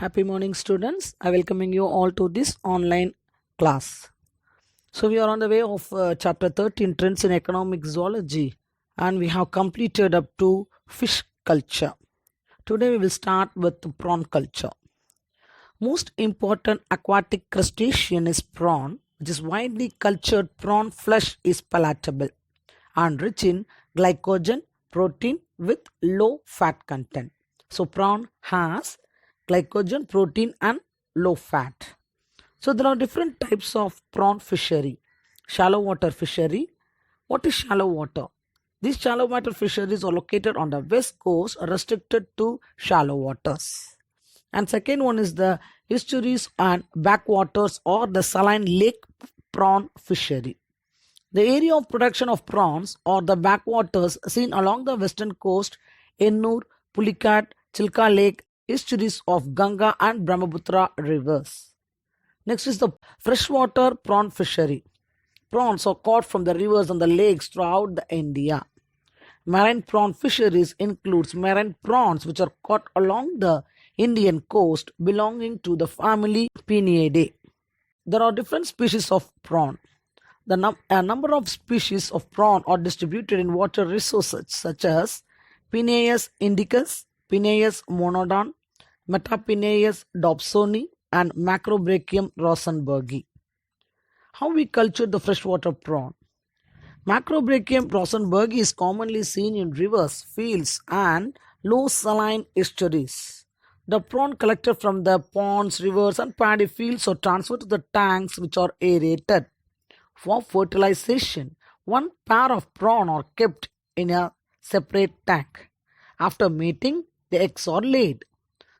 Happy morning, students. I welcoming you all to this online class. So we are on the way of chapter 13, Trends in Economic Zoology, and we have completed up to fish culture. Today we will start with the prawn culture. Most important aquatic crustacean is prawn, which is widely cultured. Prawn flesh is palatable and rich in glycogen protein with low fat content. So prawn has glycogen protein and low fat. So there are different types of prawn fishery. Shallow water fishery. What is shallow water? These shallow water fisheries are located on the west coast, restricted to shallow waters. And second one is the estuaries and backwaters or the saline lake prawn fishery. The area of production of prawns or the backwaters seen along the western coast, Ennur, Pulicat, Chilka Lake, estuaries of Ganga and Brahmaputra rivers. Next is the freshwater prawn fishery. Prawns are caught from the rivers and the lakes throughout the India. Marine prawn fisheries includes marine prawns which are caught along the Indian coast belonging to the family Pienidae. There are different species of prawn. A number of species of prawn are distributed in water resources such as Penaeus indicus, Penaeus monodon, Metapenaeus dobsoni, and Macrobrachium rosenbergi. How we culture the freshwater prawn? Macrobrachium rosenbergi is commonly seen in rivers, fields, and low saline estuaries. The prawn collected from the ponds, rivers, and paddy fields are transferred to the tanks which are aerated. For fertilization, one pair of prawn are kept in a separate tank. After mating, the eggs are laid.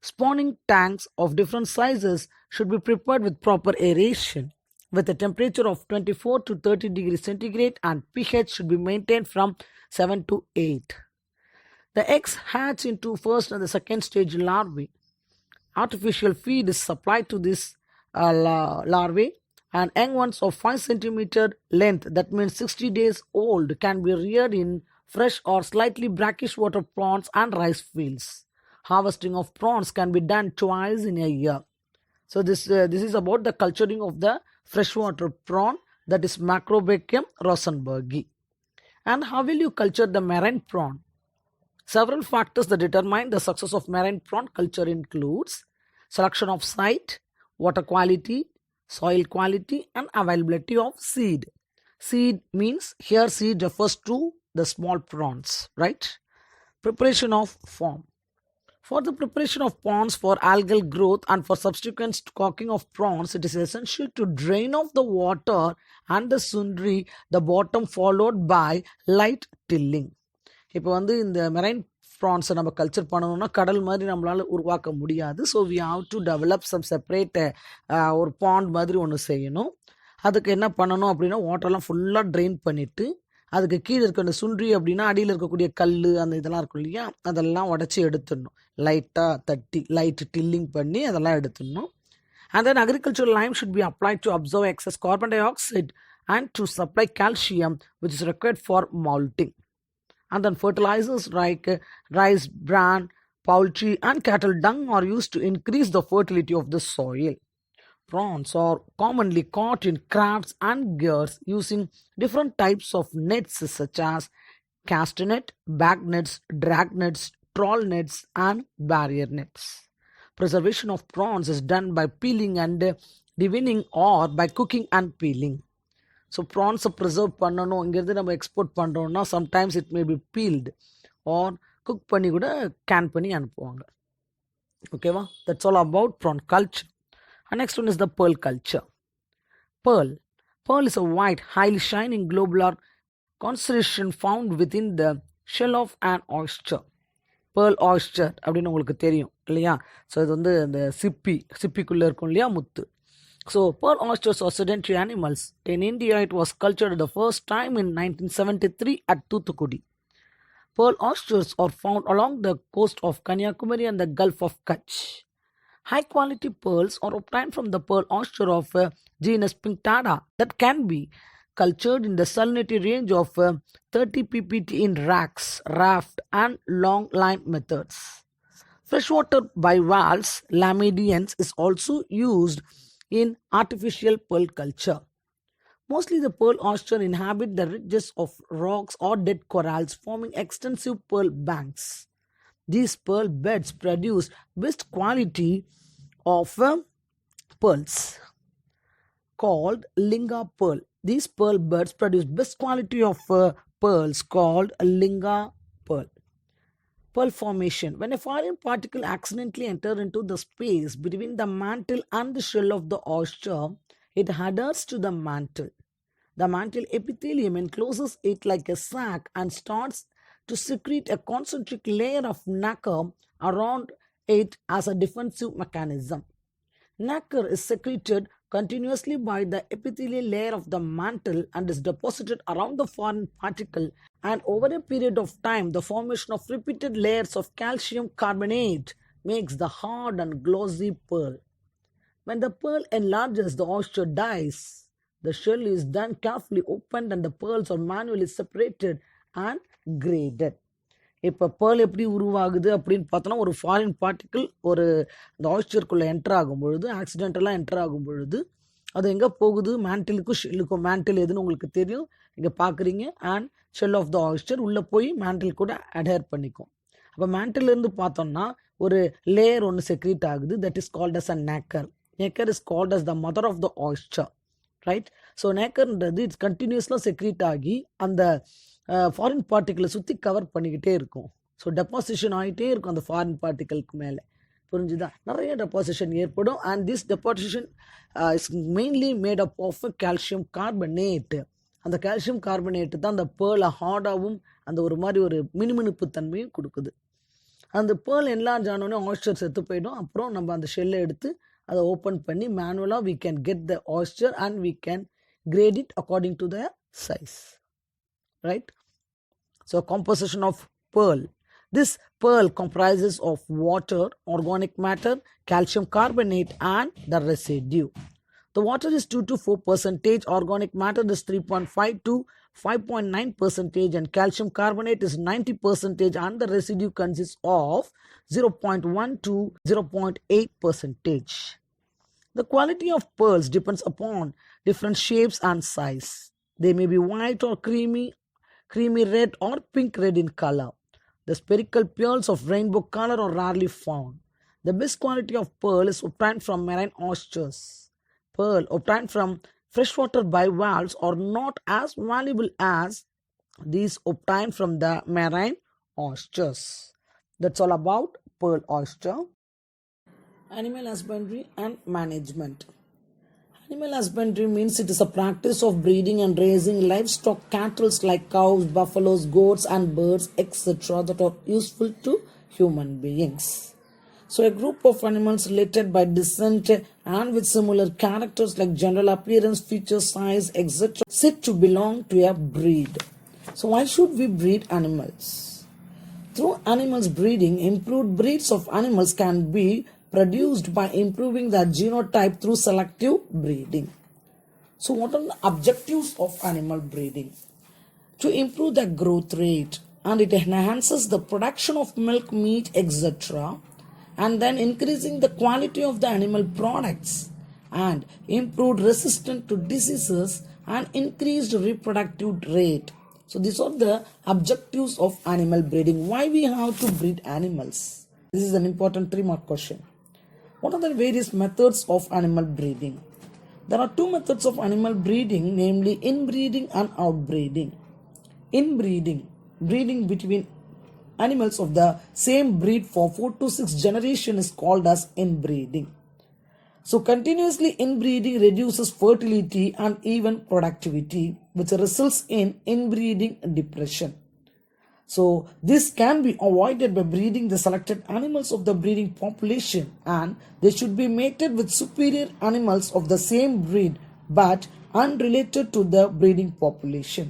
Spawning tanks of different sizes should be prepared with proper aeration, with a temperature of 24 to 30 degrees centigrade, and pH should be maintained from 7 to 8. The eggs hatch into first and the second stage larvae. Artificial feed is supplied to this larvae, and young ones of 5 centimeter length, that means 60 days old, can be reared in fresh or slightly brackish water ponds and rice fields. Harvesting of prawns can be done twice in a year. So this is about the culturing of the freshwater prawn, that is Macrobrachium rosenbergi. And how will you culture the marine prawn? Several factors that determine the success of marine prawn culture includes selection of site, water quality, soil quality, and availability of seed. Seed means here seed refers to the small prawns, right? Preparation of form. For the preparation of ponds for algal growth and for subsequent stocking of prawns, it is essential to drain off the water and the sundry the bottom, followed by light tilling. இப்போ இந்த marine ப்ரான்ஸை நம்ம culture பண்ணணும்னா கடல் மாதிரி நம்மளால் உருவாக்க முடியாது. So we have to develop some separate ஒரு பாண்ட் மாதிரி ஒன்று செய்யணும். அதுக்கு என்ன பண்ணணும் அப்படின்னா வாட்டர்லாம் ஃபுல்லாக ட்ரெயின் பண்ணிவிட்டு அதுக்கு கீழே இருக்க அந்த சுன்றி அப்படின்னா அடியில் இருக்கக்கூடிய கல் அந்த இதெல்லாம் இருக்கும் இல்லையா, அதெல்லாம் உடச்சி எடுத்துடணும். லைட்டாக தட்டி லைட் டில்லிங் பண்ணி அதெல்லாம் எடுத்துடணும். And then agricultural lime should be applied to absorb excess carbon dioxide and to supply calcium which is required for malting. And then fertilizers like rice bran, poultry, and cattle dung are used to increase the fertility of the soil. Prawns are commonly caught in crafts and gears using different types of nets such as cast net, bag nets, drag nets, trawl nets, and barrier nets. Preservation of prawns is done by peeling and devening or by cooking and peeling. So ப்ரான்ஸை preserve பண்ணணும், இங்கேருந்து நம்ம export பண்ணுறோன்னா sometimes it may be peeled or cook பண்ணி கூட can பண்ணி அனுப்புவாங்க. ஓகேவா? That's all about prawn culture. And next one is the pearl culture. Pearl. Pearl is a white, highly shining globular constellation found within the shell of an oyster. Pearl oyster அப்படின்னு உங்களுக்கு தெரியும் இல்லையா? So இது இந்த சிப்பிக்குள்ளே இருக்கும் இல்லையா முத்து. So, pearl oysters are sedentary animals. In India, it was cultured the first time in 1973 at Thoothukudi. Pearl oysters are found along the coast of Kanyakumari and the Gulf of Kutch. High-quality pearls are obtained from the pearl oyster of genus Pinctada that can be cultured in the salinity range of 30 ppt in racks, raft, and long line methods. Freshwater bivalves, Lamidians, is also used in artificial pearl culture. Mostly the pearl oyster inhabit the ridges of rocks or dead corals, forming extensive pearl banks. These pearl beds produce best quality of pearls called linga pearl. These pearl beds produce best quality of pearls called linga pearl. Pearl formation. When a foreign particle accidentally enters into the space between the mantle and the shell of the oyster, it adheres to the mantle. The mantle epithelium encloses it like a sac and starts to secrete a concentric layer of nacre around it as a defensive mechanism. Nacre is secreted continuously by the epithelial layer of the mantle and is deposited around the foreign particle, and over a period of time the formation of repeated layers of calcium carbonate makes the hard and glossy pearl. When the pearl enlarges, the oyster dies. The shell is then carefully opened and the pearls are manually separated and graded. இப்போ pearl எப்படி உருவாகுது அப்படின்னு பார்த்தோன்னா, ஒரு foreign particle ஒரு அந்த ஆய்ஸ்டருக்குள்ளே enter ஆகும் பொழுது, ஆக்சிடென்டலாக என்டர் ஆகும் பொழுது, அது எங்கே போகுது? மேண்டிலுக்கும் ஷெல்லுக்கும். மேண்டில் எதுன்னு உங்களுக்கு தெரியும், இங்கே பார்க்குறீங்க. And shell of the oyster உள்ளே போய் மேண்டில் கூட அடேர் பண்ணிக்கும். அப்போ மேண்டிலேருந்து பார்த்தோம்னா ஒரு லேயர் ஒன்று செக்ரீட் ஆகுது. That is called as a nacre. Nacre is called as the mother of the oyster, right? So நேக்கர்ன்றது இட்ஸ் கண்டினியூஸ்லாம் செக்ரீட் ஆகி அந்த ஃபாரின் பார்ட்டிக்கிளை சுற்றி கவர் பண்ணிக்கிட்டே இருக்கும். ஸோ டெபாசிஷன் ஆகிட்டே இருக்கும் அந்த ஃபாரின் பார்ட்டிக்கலுக்கு மேலே. புரிஞ்சுதா? நிறைய டெபாசிஷன் ஏற்படும். And this deposition is mainly made up of calcium carbonate. அந்த கால்சியம் கார்பனேட்டு தான் அந்த பேர்லை ஹார்டாகவும் அந்த ஒரு மாதிரி ஒரு மினுமினுப்பு தன்மையும் கொடுக்குது. அந்த பேர்ல் என்லார்ஜ் ஆனோடனே ஆய்ஸ்டர் செத்து போயிடும். அப்புறம் நம்ம அந்த ஷெல்லை எடுத்து அதை ஓப்பன் பண்ணி மேனுவலாக we can get the oyster and we can grade it according to the size, right? So composition of pearl. This pearl comprises of water, organic matter, calcium carbonate and the residue. The water is 2 to 4%, organic matter is 3.5 to 5.9%, and calcium carbonate is 90%, and the residue consists of 0.1 to 0.8%. The quality of pearls depends upon different shapes and size. They may be white or creamy red or pink red in color. The spherical pearls of rainbow color are rarely found. The best quality of pearl is obtained from marine oysters. Pearl obtained from freshwater bivalves are not as valuable as these obtained from the marine oysters. That's all about pearl oyster. Animal husbandry and management. Animal husbandry means it is a practice of breeding and raising livestock, cattle like cows, buffaloes, goats and birds, etc. that are useful to human beings. So a group of animals related by descent and with similar characters like general appearance, feature, size, etc. said to belong to a breed. So why should we breed animals? Through animals breeding, improved breeds of animals can be produced by improving the genotype through selective breeding. So what are the objectives of animal breeding? To improve the growth rate, and it enhances the production of milk, meat, etc., and then increasing the quality of the animal products, and improved resistance to diseases and increased reproductive rate. So these are the objectives of animal breeding. Why we have to breed animals? This is an important 3-mark question. What are the various methods of animal breeding? There are 2 methods of animal breeding, namely inbreeding and outbreeding. Inbreeding, breeding between animals of the same breed for 4 to 6 generations is called as inbreeding. So continuously inbreeding reduces fertility and even productivity, which results in inbreeding depression. So this can be avoided by breeding the selected animals of the breeding population, and they should be mated with superior animals of the same breed but unrelated to the breeding population.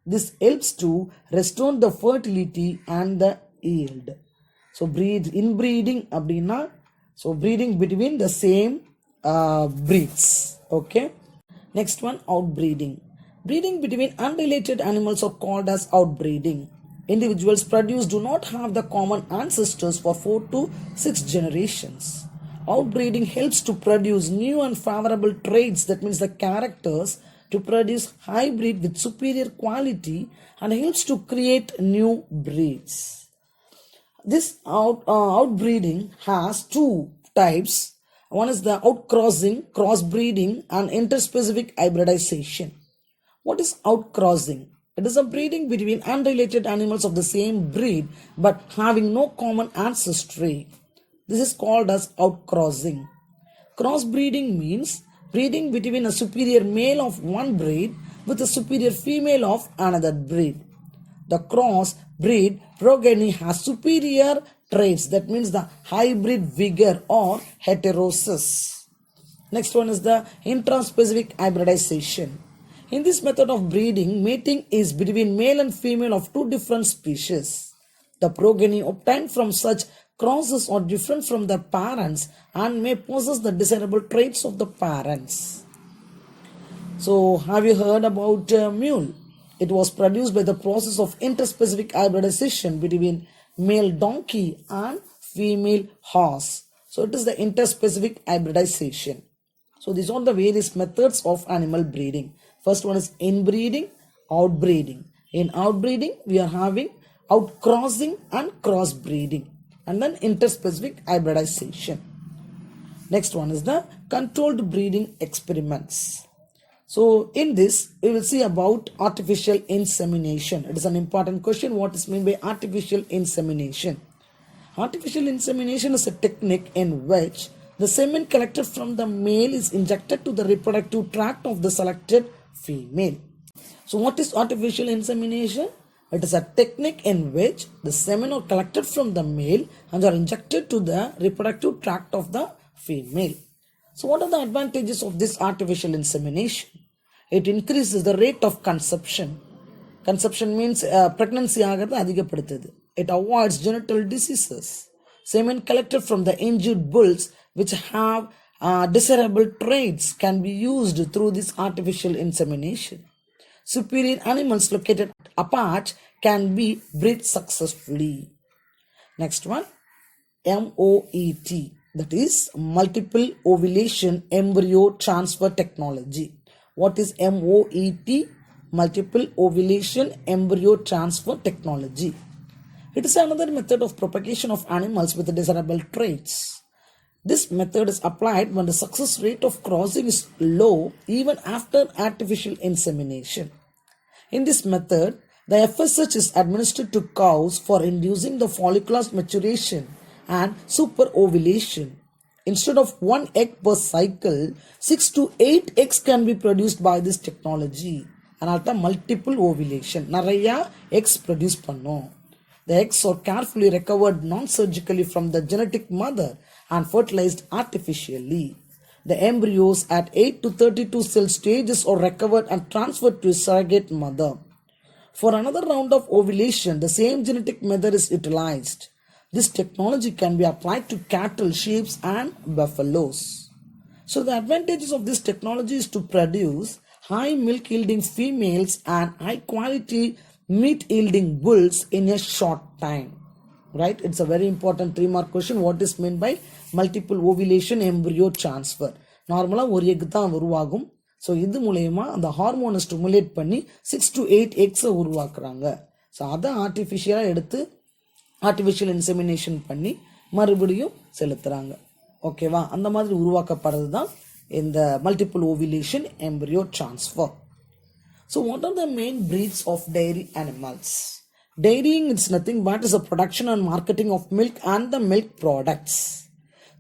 This helps to restore the fertility and the yield. So inbreeding abdina, so breeding between the same breeds. Okay. Next one, outbreeding. Breeding between unrelated animals are called as outbreeding. individuals produced do not have the common ancestors for 4 to 6 generations. Outbreeding helps to produce new and favorable traits, that means the characters, to produce hybrid with superior quality and helps to create new breeds. This outbreeding has two types. One is the outcrossing, crossbreeding, and interspecific hybridization. What is outcrossing? It is a breeding between unrelated animals of the same breed but having no common ancestry. This is called as outcrossing. Crossbreeding means breeding between a superior male of one breed with a superior female of another breed. The cross breed progeny has superior traits, that means the hybrid vigor or heterosis. Next one is the intraspecific hybridization. In this method of breeding, mating is between male and female of two different species. The progeny obtained from such crosses are different from their parents and may possess the desirable traits of the parents. So, have you heard about mule? It was produced by the process of interspecific hybridization between male donkey and female horse. So, it is the interspecific hybridization. So, these are the various methods of animal breeding. First one is inbreeding, outbreeding. In outbreeding, we are having outcrossing and crossbreeding, and then interspecific hybridization. Next one is the controlled breeding experiments. So in this, we will see about artificial insemination. It is an important question. What is meant by artificial insemination? Artificial insemination is a technique in which the semen collected from the male is injected to the reproductive tract of the selected female. So what is artificial insemination? It is a technique in which the semen are collected from the male and are injected to the reproductive tract of the female. So what are the advantages of this artificial insemination? It increases the rate of conception. Conception means pregnancy ஆகிறது அதிகப்படுத்துது. It avoids genital diseases. Semen collected from the injured bulls which have desirable traits can be used through this artificial insemination. Superior animals located apart can be bred successfully. Next one, MOET, that is multiple ovulation embryo transfer technology. What is MOET? Multiple ovulation embryo transfer technology. It is another method of propagation of animals with desirable traits. This method is applied when the success rate of crossing is low even after artificial insemination. In this method, the FSH is administered to cows for inducing the follicular maturation and superovulation. Instead of one egg per cycle, 6 to 8 eggs can be produced by this technology. And multiple ovulation. Naraya eggs produce panno. The eggs are carefully recovered non-surgically from the genetic mother and fertilized artificially. The embryos at 8 to 32 cell stages are recovered and transferred to a surrogate mother. For another round of ovulation, the same genetic method is utilized. This technology can be applied to cattle, sheep, and buffaloes. So the advantages of this technology is to produce high milk yielding females and high quality meat yielding bulls in a short time. Right? It's a very important 3-mark question. What is meant by multiple ovulation embryo transfer? நார்மலாக ஒரு egg தான் உருவாகும். So இது மூலயமா அந்த ஹார்மோனை stimulate பண்ணி 6 to 8 எக்ஸை உருவாக்குறாங்க. ஸோ அதை ஆர்டிஃபிஷியலாக எடுத்து ஆர்டிஃபிஷியல் இன்செமினேஷன் பண்ணி மறுபடியும் செலுத்துகிறாங்க. ஓகேவா? அந்த மாதிரி உருவாக்கப்படுறது தான் இந்த multiple ovulation embryo transfer. So what are the main breeds of dairy animals? Dairying is nothing but is a production and marketing of milk and the milk products.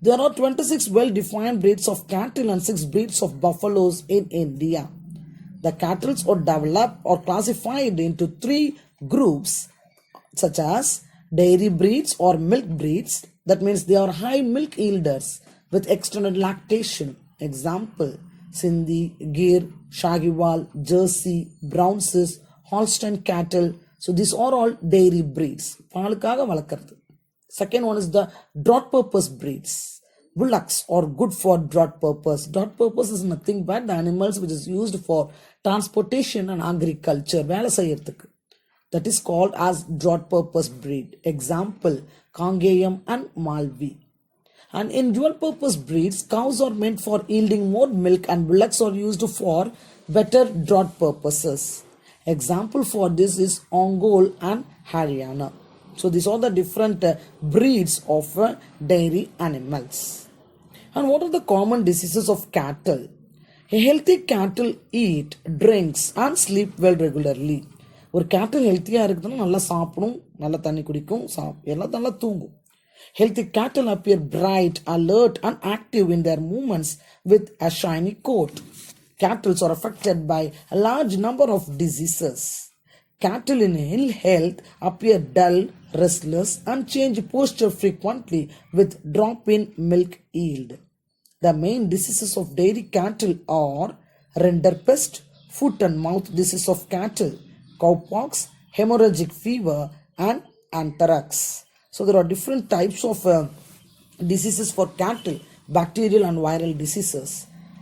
There are 26 well-defined breeds of cattle and 6 breeds of buffaloes in India. The cattle are developed or classified into 3 groups such as dairy breeds or milk breeds. That means they are high milk yielders with extended lactation. Example, Sindhi, Gir, Shahiwal, Jersey, Brown Swiss, Holstein cattle. So these are all dairy breeds. Second one is the drought purpose breeds. Bullocks are good for drought purpose. Drought purpose is nothing but the animals which is used for transportation and agriculture. that is called as broad purpose breed. Example, Congayam and Malvi. And in dual purpose breeds, cows are meant for yielding more milk and bullocks are used for better draught purposes. Example for this is Ongole and Haryana. So these are the different breeds of dairy animals. And what are the common diseases of cattle? A healthy cattle eat, drinks and sleep well regularly. ஒரு கேட்டில் ஹெல்த்தியாக இருக்குதுன்னா நல்லா சாப்பிடும், நல்லா தண்ணி குடிக்கும், எல்லாம் நல்லா தூங்கும். Healthy cattle appear bright, alert and active in their movements with a shiny coat. Cattle are affected by a large number of diseases. Cattle in ill health appear dull, restless and change posture frequently with drop in milk yield. The main diseases of dairy cattle are rinderpest, foot and mouth disease of cattle, cowpox, hemorrhagic fever and anthrax. So there are different types of diseases for cattle, bacterial and viral diseases.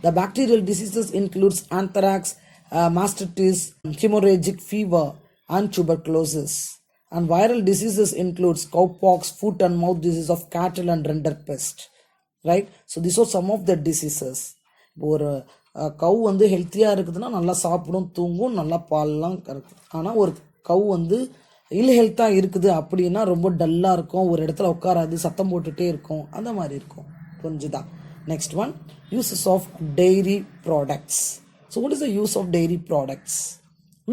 The bacterial diseases includes anthrax, mastitis, hemorrhagic fever and tuberculosis. And viral diseases includes cowpox, foot and mouth disease of cattle and rinderpest. Right? So these are some of the diseases. ஒரு கவு வந்து ஹெல்த்தியாக இருக்குதுன்னா நல்லா சாப்பிடும், தூங்கும், நல்லா பால்லாம் கறக்கும். ஆனால் ஒரு கவு வந்து இல் ஹெல்த்தாக இருக்குது அப்படின்னா ரொம்ப டல்லாக இருக்கும், ஒரு இடத்துல உட்காராது, சத்தம் போட்டுகிட்டே இருக்கும், அந்த மாதிரி இருக்கும். புரிஞ்சுதா? Next one, uses of dairy products. So what is the use of dairy products?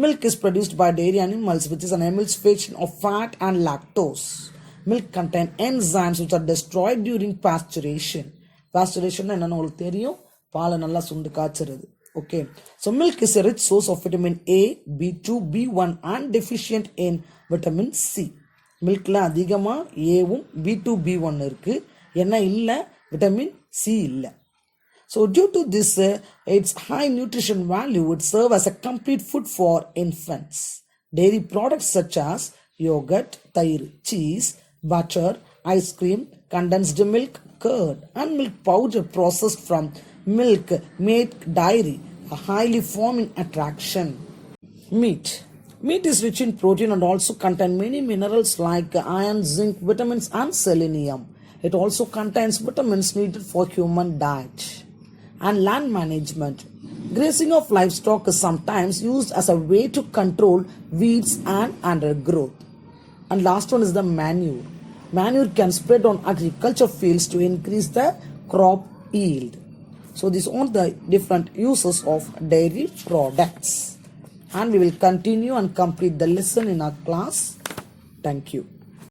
Milk is produced by dairy animals, which is an emulsification of fat and lactose. Milk contain enzymes which are destroyed during pasteurization. Pasteurization என்னன்னு உங்களுக்கு தெரியும், பாலை நல்லா சுண்டு காய்ச்சறது. Okay, so milk is a rich source of vitamin A, B2, B1 and deficient in vitamin C. மில்க்ல அதிகமா ஏவும் B2, B1 இருக்கு, என்ன இல்ல, விட்டமின் C இல்ல. So due to this, its high nutrition value would serve as a complete food for infants. Dairy products such as yogurt, தயிர், cheese, butter, ice cream, condensed milk, curd and milk powder processed from milk make dairy a highly forming attraction. Meat. Meat is rich in protein and also contain many minerals like iron, zinc, vitamins and selenium. It also contains vitamins needed for human diet. And land management. Grazing of livestock is sometimes used as a way to control weeds and undergrowth. And last one is the manure. Manure can spread on agriculture fields to increase the crop yield. So these are the different uses of dairy products. And we will continue and complete the lesson in our class. Thank you.